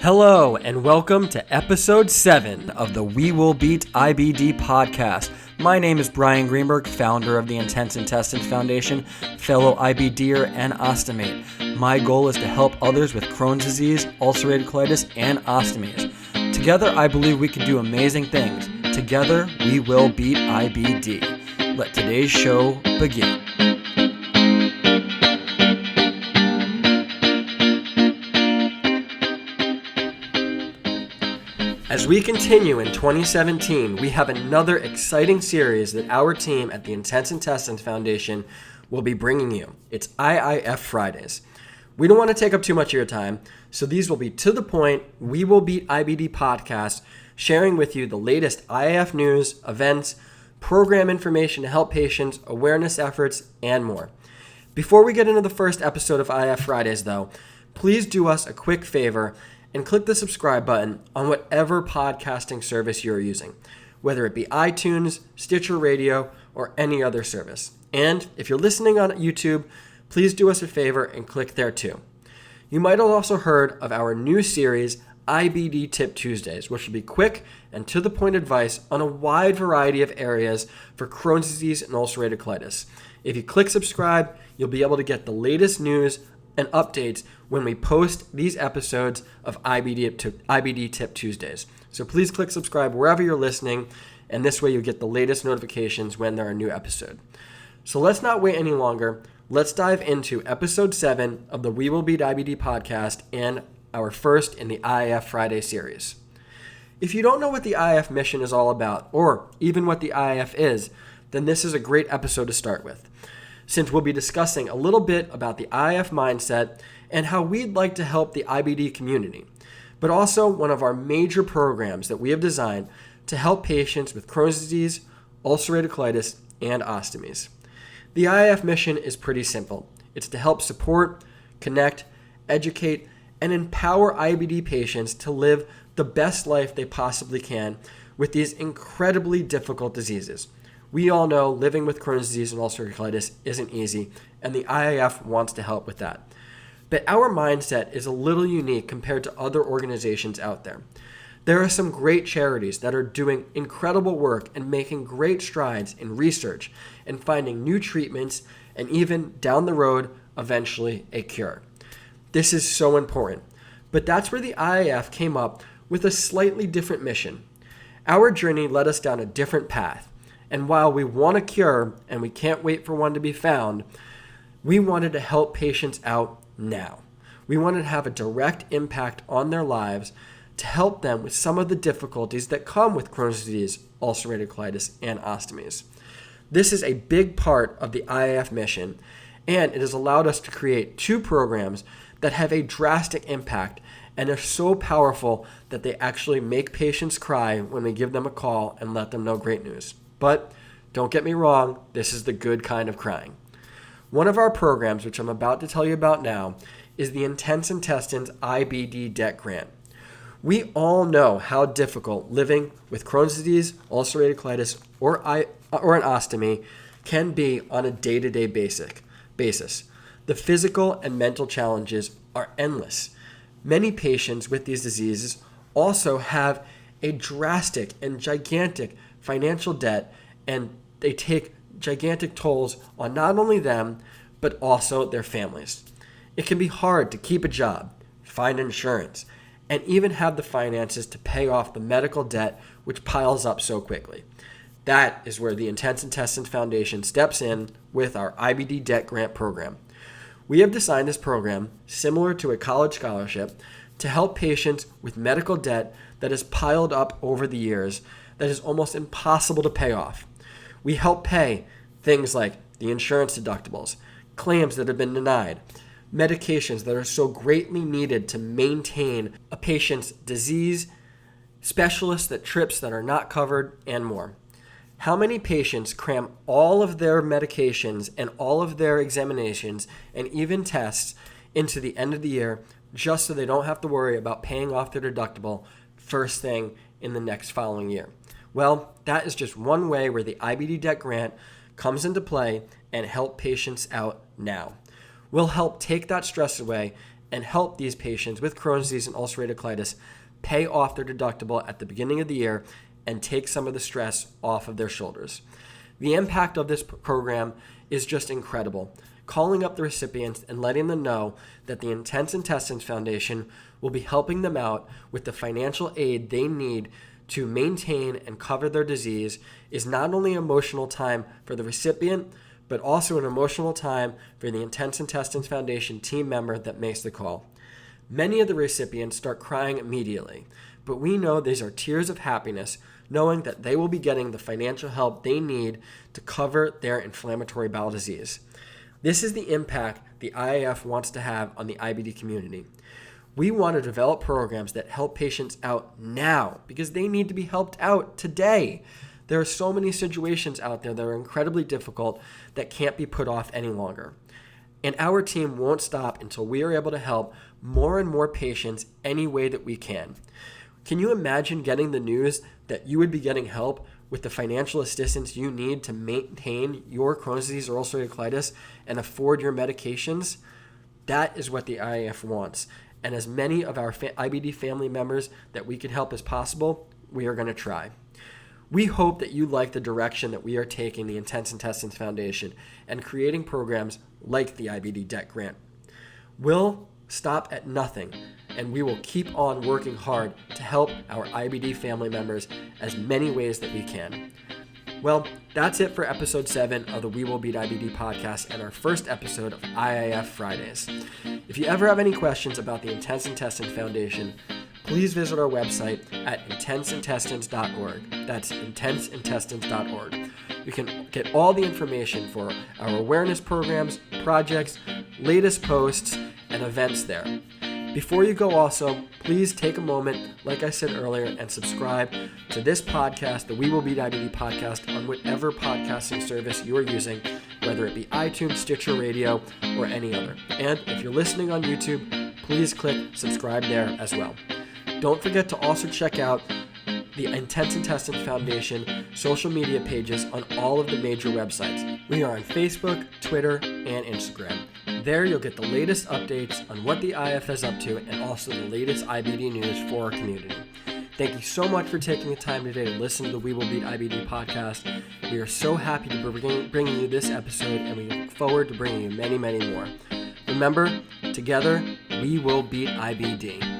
Hello, and welcome to episode 7 of the We Will Beat IBD podcast. My name is Brian Greenberg, founder of the Intestines Foundation, fellow IBDer and ostomate. My goal is to help others with Crohn's disease, ulcerative colitis, and ostomies. Together, I believe we can do amazing things. Together, we will beat IBD. Let today's show begin. As we continue in 2017, we have another exciting series that our team at the Intestines Foundation will be bringing you. It's IIF Fridays. We don't want to take up too much of your time, so these will be to the point, We Will Beat IBD podcasts, sharing with you the latest IIF news, events, program information to help patients, awareness efforts, and more. Before we get into the first episode of IIF Fridays, though, please do us a quick favor and click the subscribe button on whatever podcasting service you're using, whether it be iTunes, Stitcher Radio, or any other service. And if you're listening on YouTube, please do us a favor and click there too. You might have also heard of our new series, IBD Tip Tuesdays, which will be quick and to-the-point advice on a wide variety of areas for Crohn's disease and ulcerative colitis. If you click subscribe, you'll be able to get the latest news and updates when we post these episodes of IBD Tip Tuesdays. So please click subscribe wherever you're listening, and this way you get the latest notifications when there are new episodes. So let's not wait any longer. Let's dive into episode 7 of the We Will Beat IBD podcast and our first in the IIF Friday series. If you don't know what the IIF Mission is all about, or even what the IIF is, then this is a great episode to start with, since we'll be discussing a little bit about the IIF mindset and how we'd like to help the IBD community, but also one of our major programs that we have designed to help patients with Crohn's disease, ulcerative colitis, and ostomies. The IIF mission is pretty simple. It's to help support, connect, educate, and empower IBD patients to live the best life they possibly can with these incredibly difficult diseases. We all know living with Crohn's disease and ulcerative colitis isn't easy, and the IIF wants to help with that. But our mindset is a little unique compared to other organizations out there. There are some great charities that are doing incredible work and making great strides in research and finding new treatments and even down the road, eventually a cure. This is so important. But that's where the IIF came up with a slightly different mission. Our journey led us down a different path. And while we want a cure and we can't wait for one to be found, we wanted to help patients out now. We wanted to have a direct impact on their lives to help them with some of the difficulties that come with Crohn's disease, ulcerative colitis, and ostomies. This is a big part of the IIF mission, and it has allowed us to create 2 programs that have a drastic impact and are so powerful that they actually make patients cry when we give them a call and let them know great news. But don't get me wrong, this is the good kind of crying. One of our programs, which I'm about to tell you about now, is the Intestines IBDebt Grant. We all know how difficult living with Crohn's disease, ulcerative colitis, or an ostomy can be on a day-to-day basis. The physical and mental challenges are endless. Many patients with these diseases also have a drastic and gigantic financial debt, and they take gigantic tolls on not only them, but also their families. It can be hard to keep a job, find insurance, and even have the finances to pay off the medical debt which piles up so quickly. That is where the Intestines Foundation steps in with our IBDebt Grant program. We have designed this program similar to a college scholarship to help patients with medical debt that has piled up over the years that is almost impossible to pay off. We help pay things like the insurance deductibles, claims that have been denied, medications that are so greatly needed to maintain a patient's disease, specialists trips that are not covered, and more. How many patients cram all of their medications and all of their examinations and even tests into the end of the year just so they don't have to worry about paying off their deductible first thing in the next following year? Well, that is just one way where the IBDebt Grant comes into play and help patients out now. We'll help take that stress away and help these patients with Crohn's disease and ulcerative colitis pay off their deductible at the beginning of the year and take some of the stress off of their shoulders. The impact of this program is just incredible. Calling up the recipients and letting them know that the Intestines Foundation will be helping them out with the financial aid they need to maintain and cover their disease is not only an emotional time for the recipient, but also an emotional time for the Intestines Foundation team member that makes the call. Many of the recipients start crying immediately, but we know these are tears of happiness, knowing that they will be getting the financial help they need to cover their inflammatory bowel disease. This is the impact the IIF wants to have on the IBD community. We want to develop programs that help patients out now because they need to be helped out today. There are so many situations out there that are incredibly difficult that can't be put off any longer. And our team won't stop until we are able to help more and more patients any way that we can. Can you imagine getting the news that you would be getting help with the financial assistance you need to maintain your Crohn's disease or ulcerative colitis and afford your medications? That is what the IIF wants. And as many of our IBD family members that we can help as possible, we are going to try. We hope that you like the direction that we are taking the Intestines Foundation and creating programs like the IBDebt Grant. We'll stop at nothing, and we will keep on working hard to help our IBD family members as many ways that we can. Well, that's it for episode 7 of the We Will Beat IBD podcast and our first episode of IIF Fridays. If you ever have any questions about the Intestines Foundation, please visit our website at intenseintestines.org. That's intenseintestines.org. You can get all the information for our awareness programs, projects, latest posts, and events there. Before you go also, please take a moment, like I said earlier, and subscribe to this podcast, the We Will Beat IBD podcast, on whatever podcasting service you are using, whether it be iTunes, Stitcher Radio, or any other. And if you're listening on YouTube, please click subscribe there as well. Don't forget to also check out the Intestines Foundation social media pages on all of the major websites. We are on Facebook, Twitter, and Instagram. There you'll get the latest updates on what the IIF is up to and also the latest IBD news for our community. Thank you so much for taking the time today to listen to the We Will Beat IBD podcast. We are so happy to be bringing you this episode, and we look forward to bringing you many, many more. Remember, together, we will beat IBD.